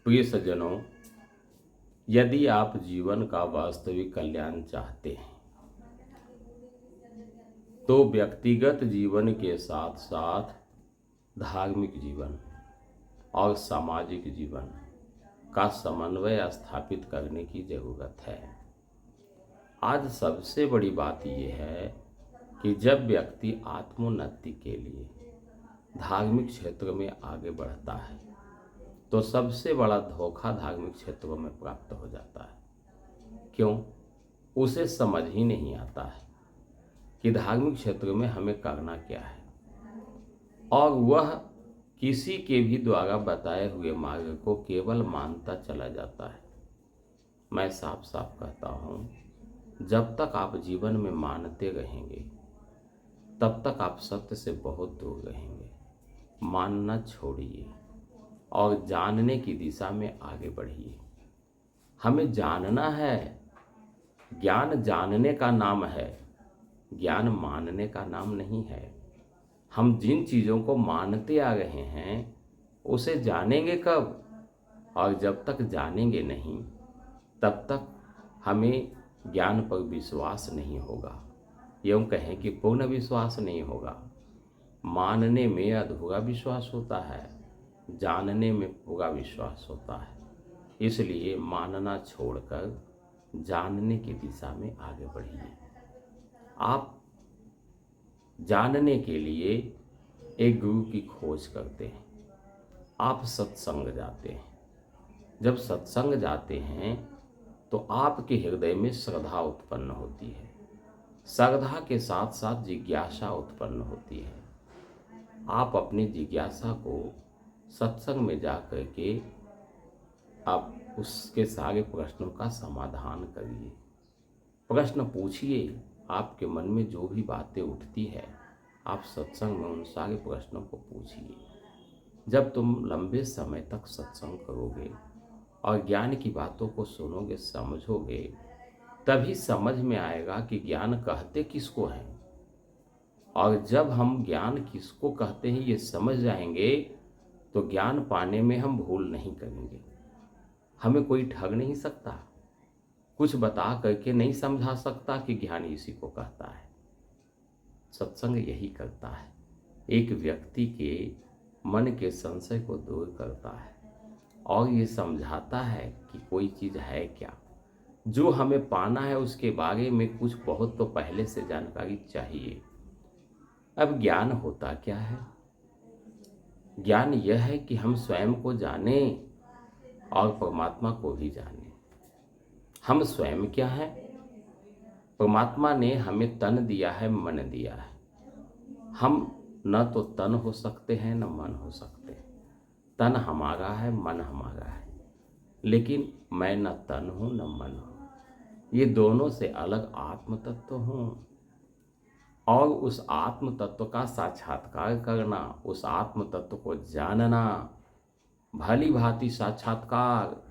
प्रिय सज्जनों, यदि आप जीवन का वास्तविक कल्याण चाहते हैं तो व्यक्तिगत जीवन के साथ साथ धार्मिक जीवन और सामाजिक जीवन का समन्वय स्थापित करने की जरूरत है। आज सबसे बड़ी बात यह है कि जब व्यक्ति आत्मोन्नति के लिए धार्मिक क्षेत्र में आगे बढ़ता है तो सबसे बड़ा धोखा धार्मिक क्षेत्रों में प्राप्त हो जाता है। क्यों? उसे समझ ही नहीं आता है कि धार्मिक क्षेत्र में हमें करना क्या है, और वह किसी के भी द्वारा बताए हुए मार्ग को केवल मानता चला जाता है। मैं साफ साफ कहता हूँ, जब तक आप जीवन में मानते रहेंगे तब तक आप सत्य से बहुत दूर रहेंगे। मानना छोड़िए और जानने की दिशा में आगे बढ़िए। हमें जानना है। ज्ञान जानने का नाम है, ज्ञान मानने का नाम नहीं है। हम जिन चीज़ों को मानते आ रहे हैं उसे जानेंगे कब? और जब तक जानेंगे नहीं तब तक हमें ज्ञान पर विश्वास नहीं होगा। यूँ कहें कि पूर्ण विश्वास नहीं होगा। मानने में अधूरा विश्वास होता है, जानने में पूरा विश्वास होता है। इसलिए मानना छोड़कर जानने की दिशा में आगे बढ़िए। आप जानने के लिए एक गुरु की खोज करते हैं। आप सत्संग जाते हैं। जब सत्संग जाते हैं तो आपके हृदय में श्रद्धा उत्पन्न होती है। श्रद्धा के साथ साथ जिज्ञासा उत्पन्न होती है। आप अपनी जिज्ञासा को सत्संग में जा कर के आप उसके सारे प्रश्नों का समाधान करिए। प्रश्न पूछिए। आपके मन में जो भी बातें उठती है आप सत्संग में उन सारे प्रश्नों को पूछिए। जब तुम लंबे समय तक सत्संग करोगे और ज्ञान की बातों को सुनोगे, समझोगे, तभी समझ में आएगा कि ज्ञान कहते किसको हैं। और जब हम ज्ञान किसको कहते हैं ये समझ जाएंगे तो ज्ञान पाने में हम भूल नहीं करेंगे। हमें कोई ठग नहीं सकता, कुछ बता करके नहीं समझा सकता कि ज्ञान इसी को कहता है। सत्संग यही करता है, एक व्यक्ति के मन के संशय को दूर करता है और ये समझाता है कि कोई चीज़ है क्या। जो हमें पाना है उसके बारे में कुछ बहुत तो पहले से जानकारी चाहिए। अब ज्ञान होता क्या है? ज्ञान यह है कि हम स्वयं को जानें और परमात्मा को भी जानें। हम स्वयं क्या हैं? परमात्मा ने हमें तन दिया है, मन दिया है। हम न तो तन हो सकते हैं न मन हो सकते। तन हमारा है, मन हमारा है, लेकिन मैं न तन हूँ न मन हूँ। ये दोनों से अलग आत्म तत्व हूँ। और उस आत्म तत्व का साक्षात्कार करना, उस आत्म तत्व को जानना, भली भांति साक्षात्कार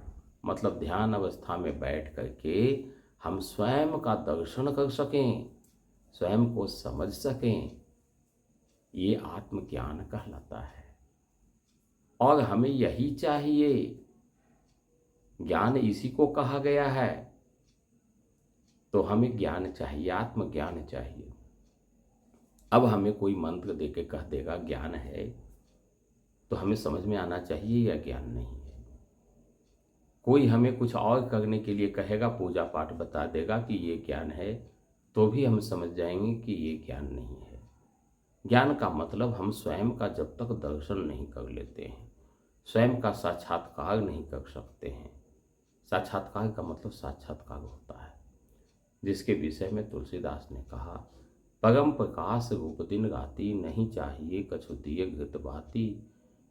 मतलब ध्यान अवस्था में बैठ करके हम स्वयं का दर्शन कर सकें, स्वयं को समझ सकें, ये आत्मज्ञान कहलाता है। और हमें यही चाहिए। ज्ञान इसी को कहा गया है। तो हमें ज्ञान चाहिए, आत्मज्ञान चाहिए। अब हमें कोई मंत्र देके कह देगा ज्ञान है तो हमें समझ में आना चाहिए या ज्ञान नहीं है। कोई हमें कुछ और करने के लिए कहेगा, पूजा पाठ बता देगा कि ये ज्ञान है, तो भी हम समझ जाएंगे कि ये ज्ञान नहीं है। ज्ञान का मतलब हम स्वयं का जब तक दर्शन नहीं कर लेते हैं, स्वयं का साक्षात्कार नहीं कर सकते हैं। साक्षात्कार का मतलब साक्षात्कार होता है, जिसके विषय में तुलसीदास ने कहा, परम प्रकाश रूप दिन राति, नहीं चाहिए कछु दिए घृत बाती,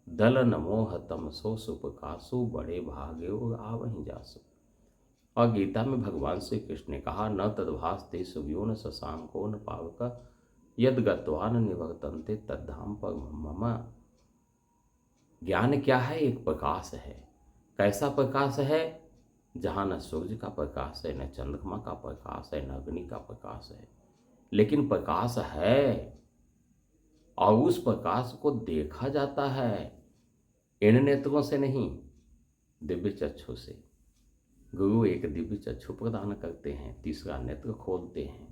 दल नमोह तमसो सुप्रकाशो, बड़े भागे और आवहीं जासो। और गीता में भगवान श्री कृष्ण ने कहा, न तद्भास्ते सुव्यो न शशांको न पावक, यद गत्वा न निवर्तन्ते तद्धाम पर मम। ज्ञान क्या है? एक प्रकाश है। कैसा प्रकाश है? जहाँ न सूर्य का प्रकाश है, न चंद्रमा का प्रकाश है, न अग्नि का प्रकाश है, लेकिन प्रकाश है। और उस प्रकाश को देखा जाता है, इन नेत्रों से नहीं, दिव्य चक्षु से। गुरु एक दिव्य चक्षु प्रदान करते हैं, तीसरा नेत्र खोलते हैं।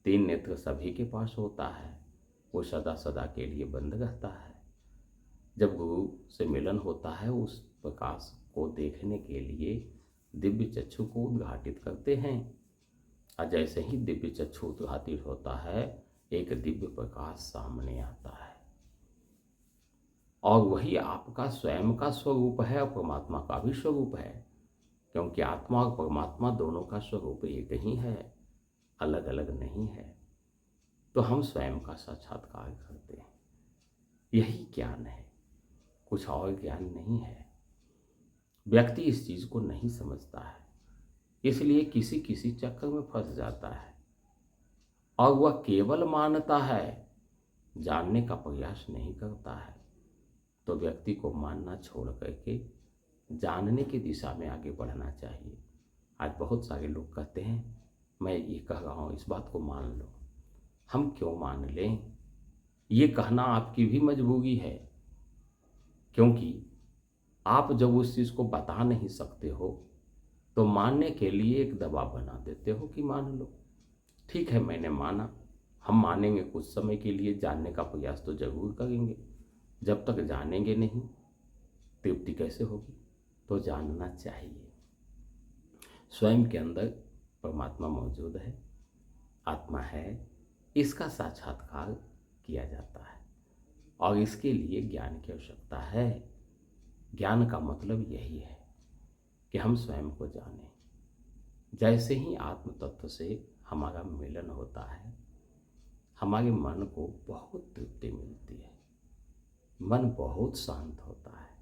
3 नेत्र सभी के पास होता है, वो सदा सदा के लिए बंद रहता है। जब गुरु से मिलन होता है, उस प्रकाश को देखने के लिए दिव्य चक्षु को उद्घाटित करते हैं। और जैसे ही दिव्य चक्षु उद्घाटित होता है, एक दिव्य प्रकाश सामने आता है, और वही आपका स्वयं का स्वरूप है और परमात्मा का भी स्वरूप है, क्योंकि आत्मा और परमात्मा दोनों का स्वरूप एक ही है, अलग अलग नहीं है। तो हम स्वयं का साक्षात्कार करते हैं, यही ज्ञान है, कुछ और ज्ञान नहीं है। व्यक्ति इस चीज को नहीं समझता है, इसलिए किसी किसी चक्कर में फंस जाता है, और वह केवल मानता है, जानने का प्रयास नहीं करता है। तो व्यक्ति को मानना छोड़ करके जानने की दिशा में आगे बढ़ना चाहिए। आज बहुत सारे लोग कहते हैं, मैं ये कह रहा हूँ, इस बात को मान लो। हम क्यों मान लें? ये कहना आपकी भी मजबूरी है, क्योंकि आप जब उस चीज़ को बता नहीं सकते हो तो मानने के लिए एक दबाव बना देते हो कि मान लो। ठीक है, मैंने माना, हम मानेंगे कुछ समय के लिए, जानने का प्रयास तो जरूर करेंगे। जब तक जानेंगे नहीं, तृप्ति कैसे होगी? तो जानना चाहिए। स्वयं के अंदर परमात्मा मौजूद है, आत्मा है, इसका साक्षात्कार किया जाता है, और इसके लिए ज्ञान की आवश्यकता है। ज्ञान का मतलब यही है कि हम स्वयं को जानें। जैसे ही आत्म तत्व से हमारा मिलन होता है, हमारे मन को बहुत तृप्ति मिलती है, मन बहुत शांत होता है।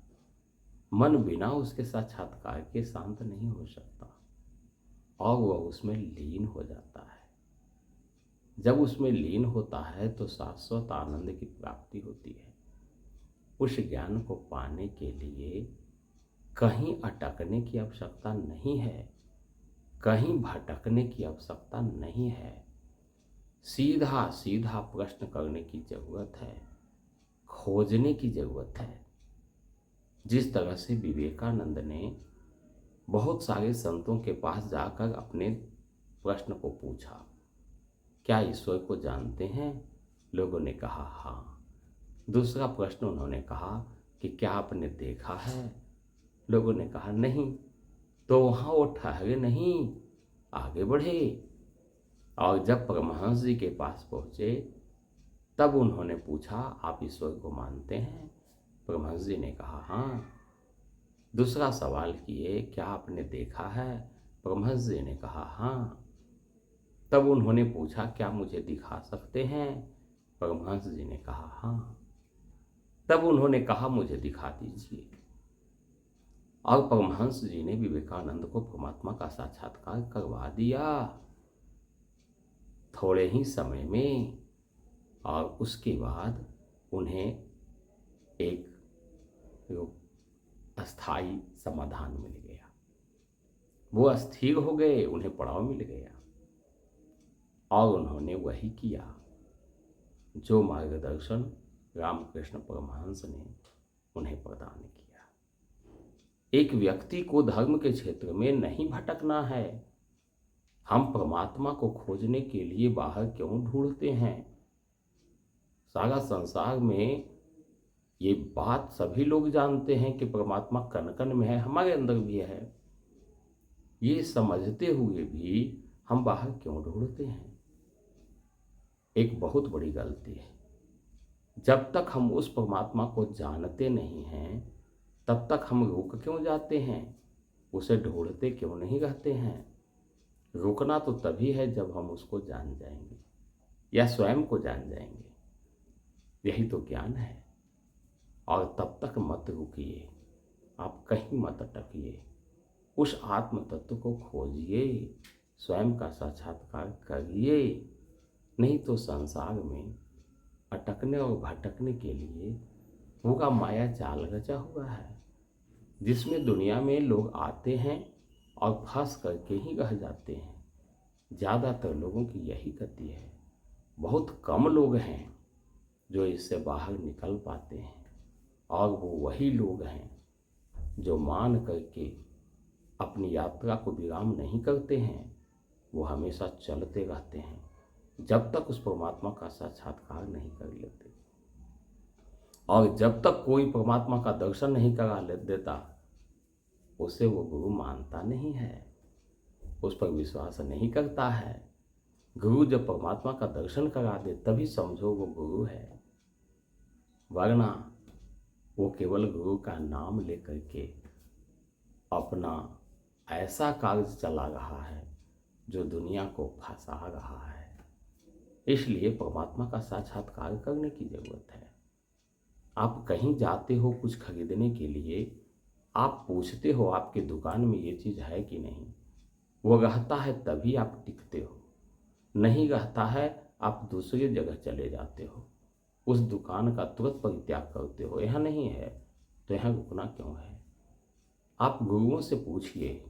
मन बिना उसके साक्षात्कार के शांत नहीं हो सकता, और वह उसमें लीन हो जाता है। जब उसमें लीन होता है तो शाश्वत आनंद की प्राप्ति होती है। उस ज्ञान को पाने के लिए कहीं अटकने की आवश्यकता नहीं है, कहीं भटकने की आवश्यकता नहीं है। सीधा सीधा प्रश्न करने की जरूरत है, खोजने की जरूरत है। जिस तरह से विवेकानंद ने बहुत सारे संतों के पास जाकर अपने प्रश्न को पूछा, क्या ईश्वर को जानते हैं? लोगों ने कहा हाँ। दूसरा प्रश्न उन्होंने कहा कि क्या आपने देखा है? लोगों ने कहा नहीं। तो वहाँ वो ठहरे नहीं, आगे बढ़े, और जब परमहंस जी के पास पहुँचे तब उन्होंने पूछा, आप ईश्वर को मानते हैं? परमहंस जी ने कहा हाँ। दूसरा सवाल किए, क्या आपने देखा है? परमहंस जी ने कहा हाँ। तब उन्होंने पूछा, क्या मुझे दिखा सकते हैं? परमहंस जी ने कहा हाँ। तब उन्होंने कहा, मुझे दिखा दीजिए। और परमहंस जी ने विवेकानंद को परमात्मा का साक्षात्कार करवा दिया थोड़े ही समय में, और उसके बाद उन्हें एक अस्थाई समाधान मिल गया। वो अस्थिर हो गए, उन्हें पड़ाव मिल गया, और उन्होंने वही किया जो मार्गदर्शन रामकृष्ण परमहंस ने उन्हें प्रदान किया। एक व्यक्ति को धर्म के क्षेत्र में नहीं भटकना है। हम परमात्मा को खोजने के लिए बाहर क्यों ढूंढते हैं? सारा संसार में ये बात सभी लोग जानते हैं कि परमात्मा कण कण में है, हमारे अंदर भी है। ये समझते हुए भी हम बाहर क्यों ढूंढते हैं? एक बहुत बड़ी गलती है। जब तक हम उस परमात्मा को जानते नहीं हैं, तब तक हम रुक क्यों जाते हैं? उसे ढूंढते क्यों नहीं रहते हैं? रुकना तो तभी है जब हम उसको जान जाएंगे, या स्वयं को जान जाएंगे। यही तो ज्ञान है। और तब तक मत रुकिए, आप कहीं मत अटकिए, उस आत्म तत्व को खोजिए, स्वयं का साक्षात्कार करिए। नहीं तो संसार में अटकने और भटकने के लिए पूरा माया जाल रचा हुआ है, जिसमें दुनिया में लोग आते हैं और फंस करके ही रह जाते हैं। ज़्यादातर लोगों की यही गति है। बहुत कम लोग हैं जो इससे बाहर निकल पाते हैं, और वो वही लोग हैं जो मान करके अपनी यात्रा को विराम नहीं करते हैं वो हमेशा चलते रहते हैं जब तक उस परमात्मा का साक्षात्कार नहीं कर लेते। और जब तक कोई परमात्मा का दर्शन नहीं करा देता उसे वो गुरु मानता नहीं है, उस पर विश्वास नहीं करता है। गुरु जब परमात्मा का दर्शन करा दे तभी समझो वो गुरु है, वरना वो केवल गुरु का नाम लेकर के अपना ऐसा कार्य चला रहा है जो दुनिया को फंसा रहा है। इसलिए परमात्मा का साक्षात्कार करने की जरूरत है। आप कहीं जाते हो कुछ खरीदने के लिए, आप पूछते हो आपके दुकान में ये चीज़ है कि नहीं, वो रहता है तभी आप टिकते हो, नहीं रहता है आप दूसरी जगह चले जाते हो, उस दुकान का तुरंत परित्याग करते हो। यहाँ नहीं है तो यहाँ रुकना क्यों है? आप गुरुओं से पूछिए,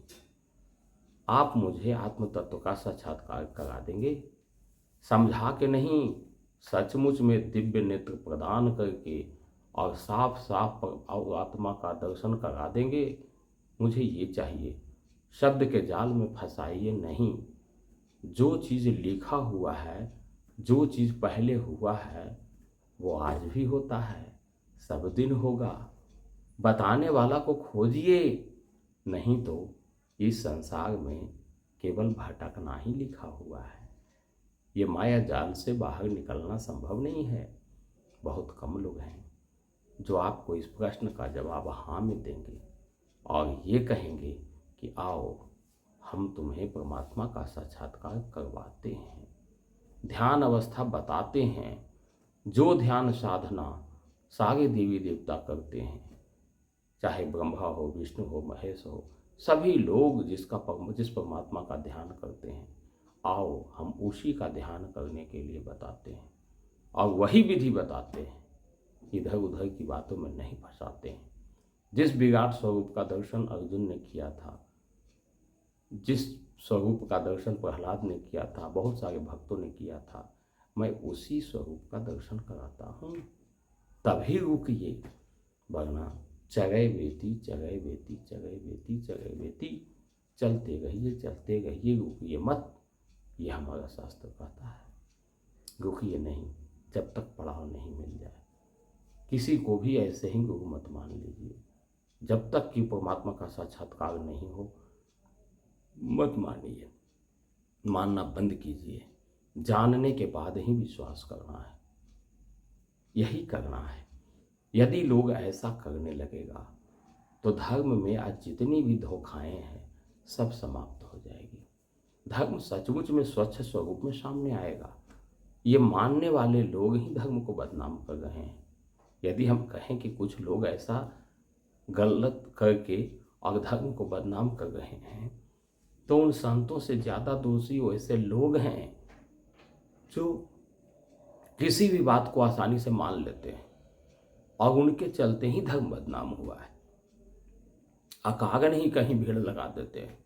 आप मुझे आत्म तत्व का साक्षात्कार करा देंगे? समझा के नहीं, सचमुच में दिव्य नेत्र प्रदान करके और साफ साफ आत्मा का दर्शन करा देंगे? मुझे ये चाहिए। शब्द के जाल में फंसाइए नहीं। जो चीज़ लिखा हुआ है, जो चीज़ पहले हुआ है वो आज भी होता है, सब दिन होगा। बताने वाला को खोजिए, नहीं तो इस संसार में केवल भटकना ही लिखा हुआ है। ये माया जाल से बाहर निकलना संभव नहीं है। बहुत कम लोग हैं जो आपको इस प्रश्न का जवाब हाँ में देंगे और ये कहेंगे कि आओ हम तुम्हें परमात्मा का साक्षात्कार करवाते हैं, ध्यान अवस्था बताते हैं। जो ध्यान साधना सारे देवी देवता करते हैं, चाहे ब्रह्मा हो, विष्णु हो, महेश हो, सभी लोग जिस परमात्मा का ध्यान करते हैं, आओ हम उसी का ध्यान करने के लिए बताते हैं और वही विधि बताते हैं, इधर उधर की बातों में नहीं फंसाते हैं। जिस विराट स्वरूप का दर्शन अर्जुन ने किया था, जिस स्वरूप का दर्शन प्रहलाद ने किया था, बहुत सारे भक्तों ने किया था, मैं उसी स्वरूप का दर्शन कराता हूँ। तभी रुकिए, वरना चले बेटी चले बेटी चले बेटी चले बेटी, चलते रहिए, रुकिए मत। ये हमारा शास्त्र कहता है। रुकिए नहीं जब तक पड़ाव नहीं मिल जाए। किसी को भी ऐसे ही गुरु मत मान लीजिए। जब तक कि परमात्मा का साक्षात्कार नहीं हो मत मानिए, मानना बंद कीजिए। जानने के बाद ही विश्वास करना है, यही करना है। यदि लोग ऐसा करने लगेगा तो धर्म में आज जितनी भी धोखाएं हैं सब समाप्त हो जाएगी। धर्म सचमुच में स्वच्छ स्वरूप में सामने आएगा। ये मानने वाले लोग ही धर्म को बदनाम कर रहे हैं। यदि हम कहें कि कुछ लोग ऐसा गलत करके और धर्म को बदनाम कर रहे हैं तो उन संतों से ज़्यादा दोषी वैसे लोग हैं जो किसी भी बात को आसानी से मान लेते हैं और उनके चलते ही धर्म बदनाम हुआ है। अकारण ही कहीं भीड़ लगा देते हैं,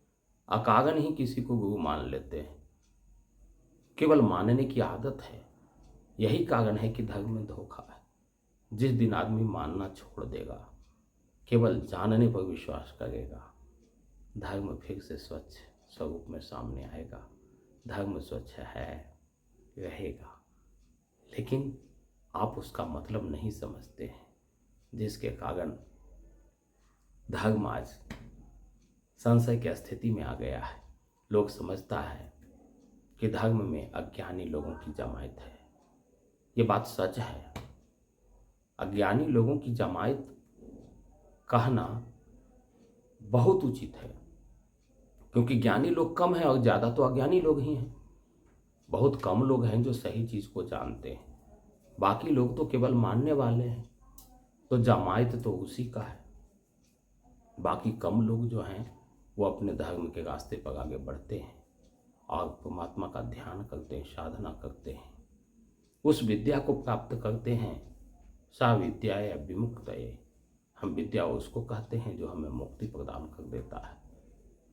अकारण ही किसी को गुरु मान लेते हैं। केवल मानने की आदत है। यही कारण है कि धर्म में धोखा है। जिस दिन आदमी मानना छोड़ देगा, केवल जानने पर विश्वास करेगा, धर्म फिर से स्वच्छ स्वरूप में सामने आएगा। धर्म स्वच्छ है, रहेगा, लेकिन आप उसका मतलब नहीं समझते हैं, जिसके कारण धर्म आज संशय की स्थिति में आ गया है। लोग समझता है कि धर्म में अज्ञानी लोगों की जमायत है। ये बात सच है। अज्ञानी लोगों की जमायत कहना बहुत उचित है, क्योंकि ज्ञानी लोग कम हैं और ज़्यादा तो अज्ञानी लोग ही हैं। बहुत कम लोग हैं जो सही चीज़ को जानते हैं, बाकी लोग तो केवल मानने वाले हैं। तो जमायत तो उसी का है। बाकी कम लोग जो हैं वो अपने धर्म के रास्ते पर आगे बढ़ते हैं और परमात्मा का ध्यान करते हैं, साधना करते हैं, उस विद्या को प्राप्त करते हैं। सा विद्याया विमुक्तये, हम विद्या उसको कहते हैं जो हमें मुक्ति प्रदान कर देता है।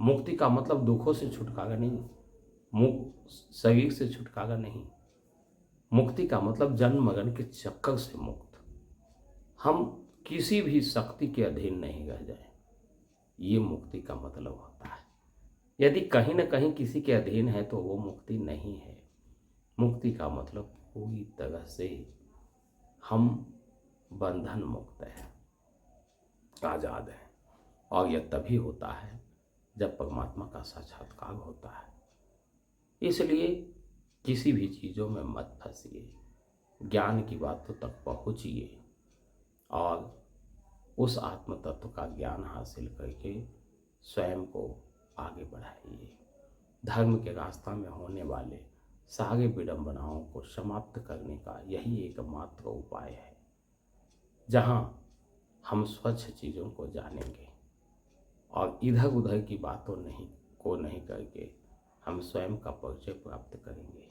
मुक्ति का मतलब दुखों से छुटकारा नहीं, शरीर से छुटकारा नहीं। मुक्ति का मतलब जन्म मरण के चक्कर से मुक्त। हम किसी भी शक्ति के अधीन नहीं रह जाए। ये मुक्ति का मतलब होता है। यदि कहीं न कहीं किसी के अधीन है तो वो मुक्ति नहीं है। मुक्ति का मतलब पूरी तरह से हम बंधन मुक्त हैं, आज़ाद हैं। और यह तभी होता है जब परमात्मा का साक्षात्कार होता है। इसलिए किसी भी चीज़ों में मत फंसिए, ज्ञान की बातों तक पहुँचिए और उस आत्म तत्व का ज्ञान हासिल करके स्वयं को आगे बढ़ाइए। धर्म के रास्ता में होने वाले सारे विडंबनाओं को समाप्त करने का यही एकमात्र उपाय है, जहाँ हम स्वच्छ चीज़ों को जानेंगे और इधर उधर की बातों नहीं करके हम स्वयं का परिचय प्राप्त करेंगे।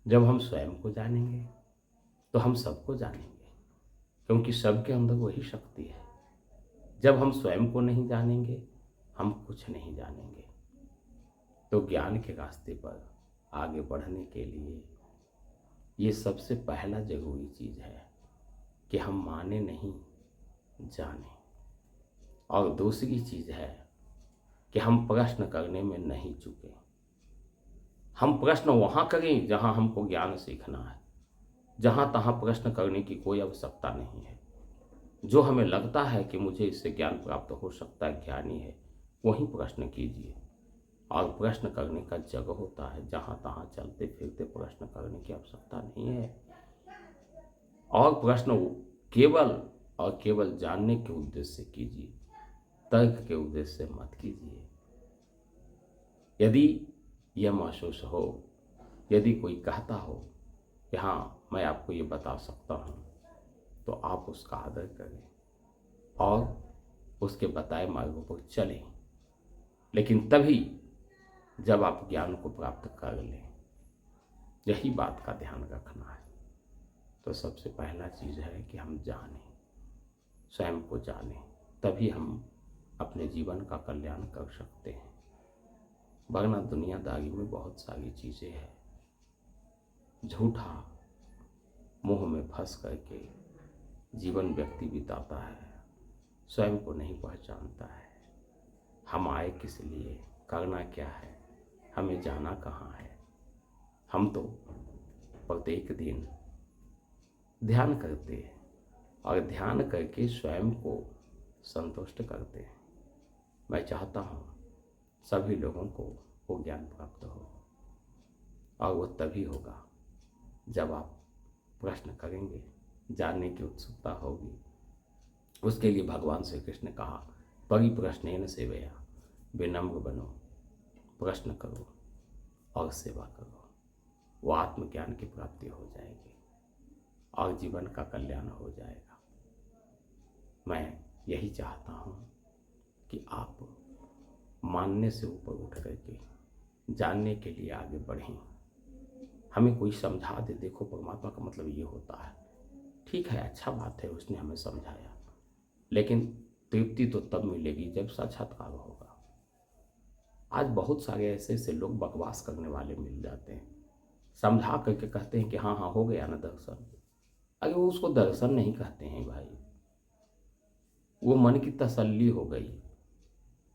जब हम स्वयं को जानेंगे तो हम सबको जानेंगे, क्योंकि सबके अंदर वही शक्ति है। जब हम स्वयं को नहीं जानेंगे हम कुछ नहीं जानेंगे। तो ज्ञान के रास्ते पर आगे बढ़ने के लिए ये सबसे पहला जरूरी चीज़ है कि हम माने नहीं, जाने। और दूसरी चीज़ है कि हम प्रश्न करने में नहीं चूकें। हम प्रश्न वहाँ करें जहाँ हमको ज्ञान सीखना है। जहाँ तहाँ प्रश्न करने की कोई आवश्यकता नहीं है। जो हमें लगता है कि मुझे इससे ज्ञान प्राप्त हो सकता है, ज्ञानी है, वहीं प्रश्न कीजिए। और प्रश्न करने का जगह होता है जहाँ तहाँ चलते फिरते प्रश्न करने की आवश्यकता नहीं है। और प्रश्न केवल और केवल जानने के उद्देश्य से कीजिए, तर्क के उद्देश्य से मत कीजिए। यदि यह महसूस हो, यदि कोई कहता हो कि हाँ मैं आपको ये बता सकता हूँ, तो आप उसका आदर करें और उसके बताए मार्गों पर चलें, लेकिन तभी जब आप ज्ञान को प्राप्त कर लें। यही बात का ध्यान रखना है। तो सबसे पहला चीज़ है कि हम जानें, स्वयं को जानें, तभी हम अपने जीवन का कल्याण कर सकते हैं। वरना दुनियादारी में बहुत सारी चीज़ें हैं। झूठा मोह में फंस करके जीवन व्यक्ति बिताता है, स्वयं को नहीं पहचानता है। हम आए किस लिए, करना क्या है, हमें जाना कहाँ है। हम तो प्रत्येक दिन ध्यान करते हैं और ध्यान करके स्वयं को संतुष्ट करते हैं। मैं चाहता हूँ सभी लोगों को वो ज्ञान प्राप्त हो, और वो तभी होगा जब आप प्रश्न करेंगे, जानने की उत्सुकता होगी। उसके लिए भगवान श्री कृष्ण ने कहा, परिप्रश्नेन सेवया, विनम्र बनो, प्रश्न करो और सेवा करो। वो आत्मज्ञान की प्राप्ति हो जाएगी और जीवन का कल्याण हो जाएगा। मैं यही चाहता हूँ कि आप मानने से ऊपर उठ करके जानने के लिए आगे बढ़ें। हमें कोई समझा दे, देखो परमात्मा का मतलब ये होता है, ठीक है, अच्छा बात है, उसने हमें समझाया, लेकिन तृप्ति तो तब मिलेगी जब साक्षात्कार होगा। आज बहुत सारे ऐसे ऐसे लोग बकवास करने वाले मिल जाते हैं, समझा करके कहते हैं कि हाँ हाँ हो गया ना दर्शन। अरे वो उसको दर्शन नहीं कहते हैं भाई, वो मन की तसल्ली हो गई।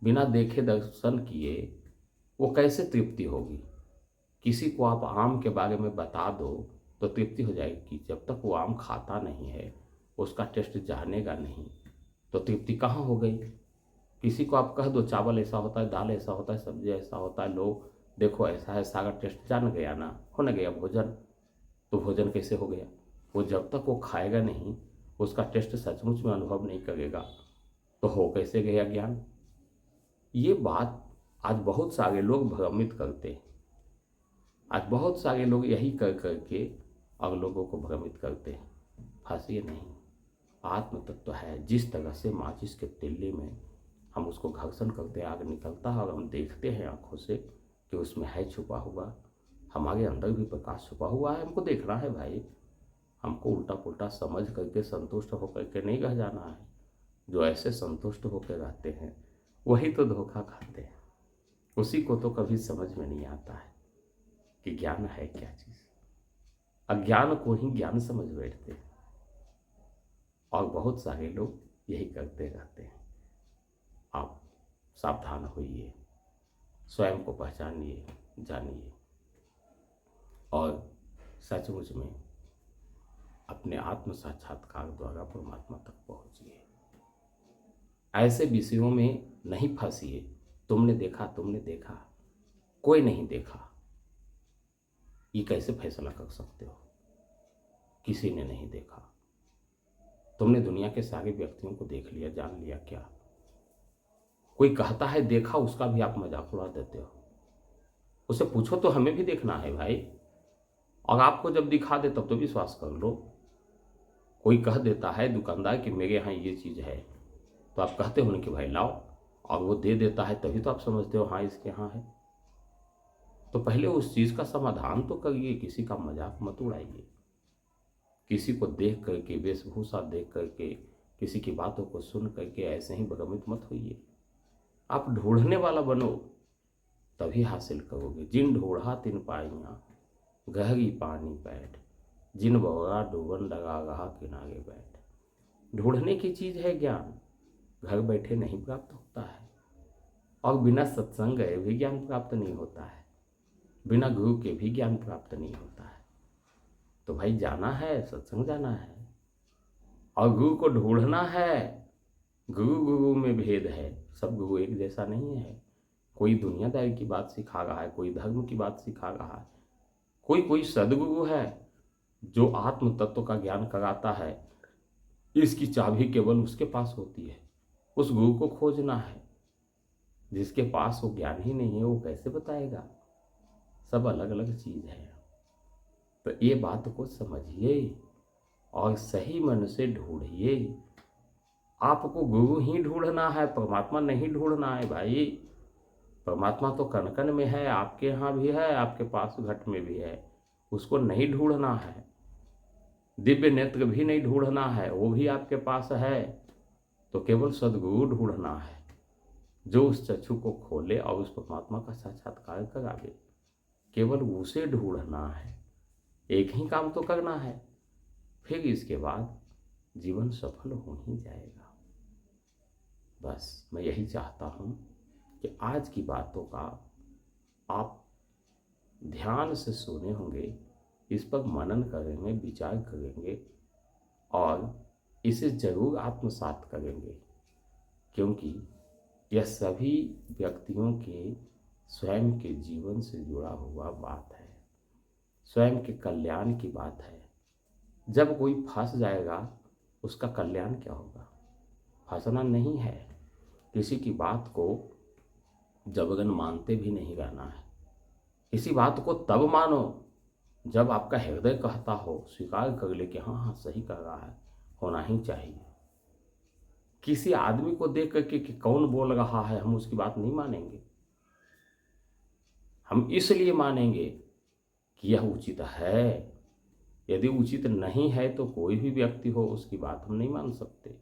बिना देखे दर्शन किए वो कैसे तृप्ति होगी। किसी को आप आम के बारे में बता दो तो तृप्ति हो जाएगी। जब तक वो आम खाता नहीं है, उसका टेस्ट जानेगा नहीं, तो तृप्ति कहाँ हो गई। किसी को आप कह दो चावल ऐसा होता है, दाल ऐसा होता है, सब्जी ऐसा होता है, लो देखो ऐसा है, सारा टेस्ट जान गया ना, हो न गया भोजन। तो भोजन कैसे हो गया। वो जब तक वो खाएगा नहीं, उसका टेस्ट सचमुच में अनुभव नहीं करेगा, तो हो कैसे गया ज्ञान। ये बात आज बहुत सारे लोग भ्रमित करते हैं। आज बहुत सारे लोग यही कर करके और लोगों को भ्रमित करते हैं। फंसिए नहीं। आत्म तत्व है, जिस तरह से माचिस के तिल्ली में हम उसको घर्षण करते आग निकलता है और हम देखते हैं आंखों से कि उसमें है छुपा हुआ, हमारे अंदर भी प्रकाश छुपा हुआ है, हमको देखना है भाई। हमको उल्टा पुल्टा समझ करके संतुष्ट होकर के नहीं रह जाना है। जो ऐसे संतुष्ट होकर रहते हैं वही तो धोखा खाते हैं। उसी को तो कभी समझ में नहीं आता है कि ज्ञान है क्या चीज़। अज्ञान को ही ज्ञान समझ बैठते हैं और बहुत सारे लोग यही करते रहते हैं। आप सावधान होइए, स्वयं को पहचानिए, जानिए और सचमुच में अपने आत्म साक्षात्कार द्वारा परमात्मा तक पहुंचिए। ऐसे विषयों में नहीं फंसिए। तुमने देखा, कोई नहीं देखा, ये कैसे फैसला कर सकते हो? किसी ने नहीं देखा। तुमने दुनिया के सारे व्यक्तियों को देख लिया, जान लिया क्या? कोई कहता है देखा, उसका भी आप मजाक उड़ा देते हो। उसे पूछो तो हमें भी देखना है भाई, और आपको जब दिखा दे तब तो विश्वास कर लो। कोई कह देता है दुकानदार कि मेरे यहाँ ये चीज़ है, तो आप कहते हो ना कि भाई लाओ, और वो दे देता है, तभी तो आप समझते हो हाँ इसके यहाँ है। तो पहले उस चीज़ का समाधान तो करिए, किसी का मजाक मत उड़ाइए। किसी को देख करके, वेशभूषा देख करके, किसी की बातों को सुन करके ऐसे ही भ्रमित मत होइए। आप ढूंढने वाला बनो, तभी हासिल करोगे। जिन ढूंढा तिन पाइया, गहरी पानी बैठ, जिन बौरा डूबन लगा रहा किनारे बैठ। ढूंढने की चीज है ज्ञान, घर बैठे नहीं प्राप्त होता है, और बिना सत्संग गए भी ज्ञान प्राप्त नहीं होता है, बिना गुरु के भी ज्ञान प्राप्त नहीं होता है। तो भाई जाना है, सत्संग जाना है, और गुरु को ढूंढना है। गुरु में भेद है, सब गुरु एक जैसा नहीं है। कोई दुनियादारी की बात सिखा रहा है, कोई धर्म की बात सिखा रहा है, कोई सदगुरु है जो आत्म तत्व का ज्ञान कराता है। इसकी चाबी केवल उसके पास होती है, उस गुरु को खोजना है। जिसके पास वो ज्ञान ही नहीं है, वो कैसे बताएगा? सब अलग अलग चीज है। तो ये बात को समझिए और सही मन से ढूंढिए। आपको गुरु ही ढूंढना है, परमात्मा नहीं ढूंढना है भाई। परमात्मा तो कण कण में है, आपके यहाँ भी है, आपके पास घट में भी है, उसको नहीं ढूंढना है। दिव्य नेत्र भी नहीं ढूंढना है, वो भी आपके पास है। तो केवल सद्गुरु ढूंढना है, जो उस चक्षु को खोले और उस परमात्मा का साक्षात्कार करावे। केवल उसे ढूंढना है, एक ही काम तो करना है, फिर इसके बाद जीवन सफल हो ही जाएगा। बस मैं यही चाहता हूँ कि आज की बातों का आप ध्यान से सुने होंगे, इस पर मनन करेंगे, विचार करेंगे और इसे जरूर आत्मसात करेंगे, क्योंकि यह सभी व्यक्तियों के स्वयं के जीवन से जुड़ा हुआ बात है, स्वयं के कल्याण की बात है। जब कोई फंस जाएगा, उसका कल्याण क्या होगा? फंसना नहीं है। किसी की बात को जबरन मानते भी नहीं रहना है। किसी बात को तब मानो जब आपका हृदय कहता हो, स्वीकार कर ले कि हाँ हाँ सही कर रहा है, होना ही चाहिए। किसी आदमी को देख करके कि कौन बोल रहा है, हम उसकी बात नहीं मानेंगे। हम इसलिए मानेंगे कि यह उचित है। यदि उचित नहीं है तो कोई भी व्यक्ति हो, उसकी बात हम नहीं मान सकते,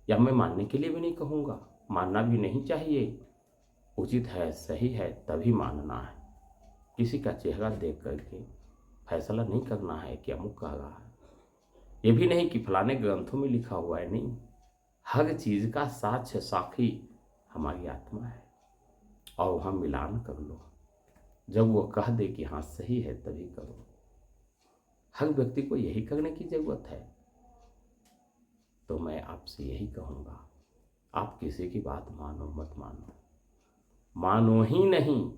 या मैं मानने के लिए भी नहीं कहूँगा, मानना भी नहीं चाहिए। उचित है, सही है, तभी मानना है। किसी का चेहरा देख करके फैसला नहीं करना है कि अमुक कह रहा है। ये भी नहीं कि फलाने ग्रंथों में लिखा हुआ है, नहीं। हर चीज का साक्ष्य साक्षी हमारी आत्मा है, और वहाँ मिलान कर लो। जब वो कह दे कि हाँ सही है, तभी करो। हर व्यक्ति को यही करने की जरूरत है। तो मैं आपसे यही कहूँगा, आप किसी की बात मानो मत मानो, मानो ही नहीं,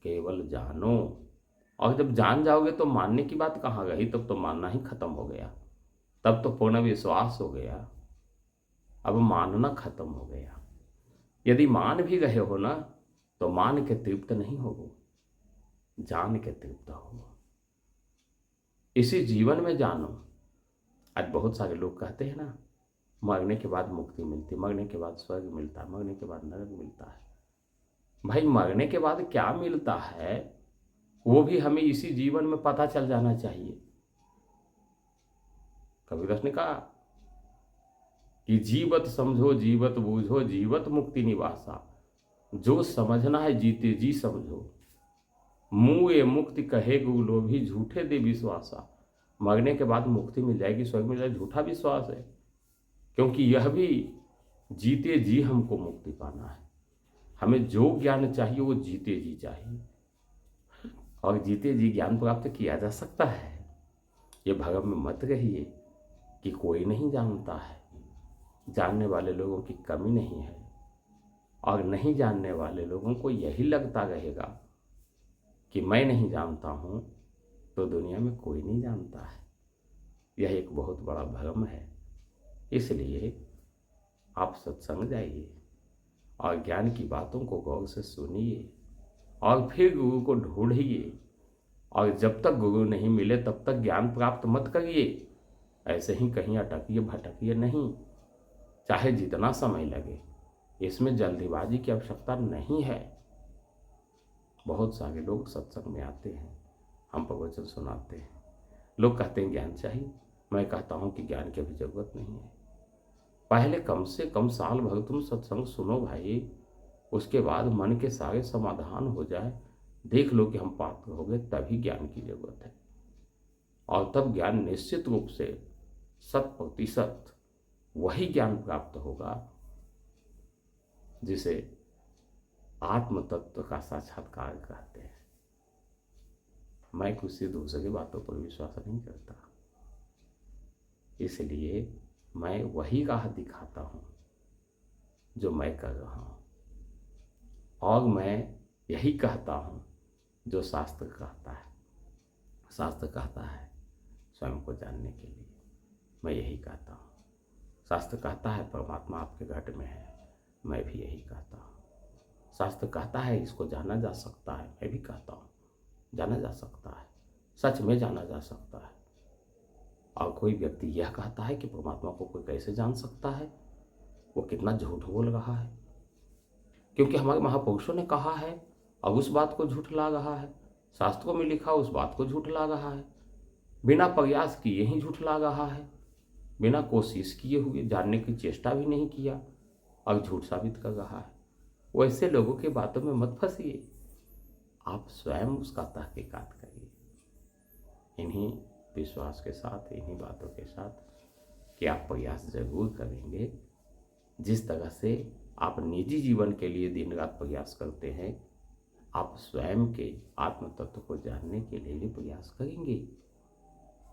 केवल जानो। और जब जान जाओगे तो मानने की बात कहाँ रही? तब तो मानना ही खत्म हो गया, तब तो पूर्ण विश्वास हो गया, अब मानना खत्म हो गया। यदि मान भी रहे हो ना, तो मान के तृप्त नहीं होगो, जान के तृप्त हो। इसी जीवन में जानो। आज बहुत सारे लोग कहते हैं ना, मरने के बाद मुक्ति मिलती, मरने के बाद स्वर्ग मिलता है, मरने के बाद नरक मिलता है। भाई मरने के बाद क्या मिलता है, वो भी हमें इसी जीवन में पता चल जाना चाहिए। कबीरदास ने कहा कि जीवत समझो, जीवत बूझो, जीवत मुक्ति निवासा। जो समझना है जीते जी समझो, मुए मुक्ति कहे गु लोभी, झूठे दे विश्वासा। मरने के बाद मुक्ति मिल जाएगी, स्वर्ग मिल जाएगी, झूठा विश्वास है। क्योंकि यह भी जीते जी हमको मुक्ति पाना है। हमें जो ज्ञान चाहिए वो जीते जी चाहिए, और जीते जी ज्ञान प्राप्त किया जा सकता है। ये भ्रम में मत रहिए कि कोई नहीं जानता है। जानने वाले लोगों की कमी नहीं है, और नहीं जानने वाले लोगों को यही लगता रहेगा कि मैं नहीं जानता हूँ तो दुनिया में कोई नहीं जानता है। यह एक बहुत बड़ा भ्रम है। इसलिए आप सत्संग जाइए और ज्ञान की बातों को गौर से सुनिए, और फिर गुरु को ढूंढिए। और जब तक गुरु नहीं मिले तब तक ज्ञान प्राप्त मत करिए। ऐसे ही कहीं अटकिए भटकिए नहीं, चाहे जितना समय लगे। इसमें जल्दीबाजी की आवश्यकता नहीं है। बहुत सारे लोग सत्संग में आते हैं, हम प्रवचन सुनाते हैं, लोग कहते हैं ज्ञान चाहिए। मैं कहता हूँ कि ज्ञान की अभी जरूरत नहीं है। पहले कम से कम साल भर तुम सत्संग सुनो भाई, उसके बाद मन के सारे समाधान हो जाए, देख लो कि हम पात्र हो गए, तभी ज्ञान की जरूरत है। और तब ज्ञान निश्चित रूप से 100% वही ज्ञान प्राप्त होगा जिसे आत्म तत्व का साक्षात्कार कहते हैं। मैं किसी दूसरी बातों पर विश्वास नहीं करता, इसलिए मैं वही राह दिखाता हूँ जो मैं कर रहा हूँ, और मैं यही कहता हूँ जो शास्त्र कहता है। शास्त्र कहता है स्वयं को जानने के लिए, मैं यही कहता हूँ। शास्त्र कहता है परमात्मा आपके घट में है, मैं भी यही कहता हूँ। शास्त्र कहता है इसको जाना जा सकता है, मैं भी कहता हूँ जाना जा सकता है, सच में जाना जा सकता है। और कोई व्यक्ति यह कहता है कि परमात्मा को कोई कैसे जान सकता है, वो कितना झूठ बोल रहा है। क्योंकि हमारे महापुरुषों ने कहा है और उस बात को झूठ ला रहा है, शास्त्रों में लिखा उस बात को झूठ ला रहा है, बिना प्रयास किए ही झूठ ला रहा है, बिना कोशिश किए हुए जानने की चेष्टा भी नहीं किया और झूठ साबित कर रहा है। वैसे लोगों की बातों में मत फंसिए, आप स्वयं उसका तहकीकात करिए, इन्हीं विश्वास के साथ, इन्हीं बातों के साथ कि आप प्रयास जरूर करेंगे। जिस तरह से आप निजी जीवन के लिए दिन रात प्रयास करते हैं, आप स्वयं के आत्म तत्व को जानने के लिए भी प्रयास करेंगे।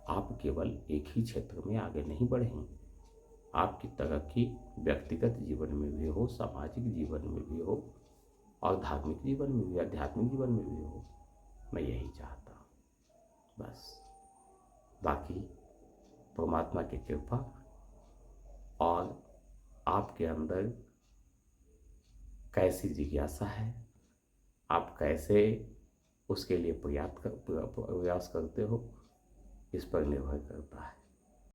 आप केवल एक ही क्षेत्र में आगे नहीं बढ़ेंगे, आपकी तरक्की व्यक्तिगत जीवन में भी हो, सामाजिक जीवन में भी हो, और धार्मिक जीवन में भी, आध्यात्मिक जीवन में भी हो। मैं यही चाहता हूँ बस। बाकी परमात्मा की कृपा और आपके अंदर कैसी जिज्ञासा है, आप कैसे उसके लिए प्रयास करते हो, इस पर निर्भर करता है।